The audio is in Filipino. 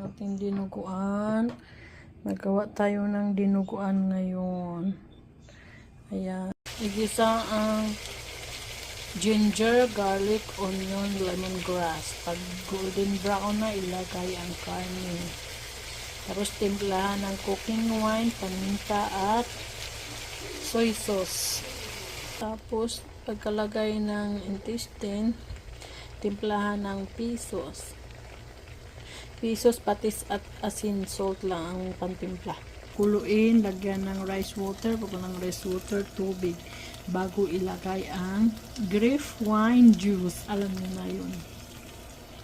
ating dinuguan. Magawa tayo ng dinuguan ngayon. Ayan. Igisa ang ginger, garlic, onion, lemongrass. Pag golden brown na, ilagay ang karne. Tapos timplahan ng cooking wine, paminta at soy sauce. Tapos pagkalagay ng intestine, timplahan ng pisos. Pisos, patis at asin, salt lang ang pantimpla. Kuluin, lagyan ng rice water, pag ng rice water, tubig. Bago ilagay ang grape wine juice. Alam niyo na yun.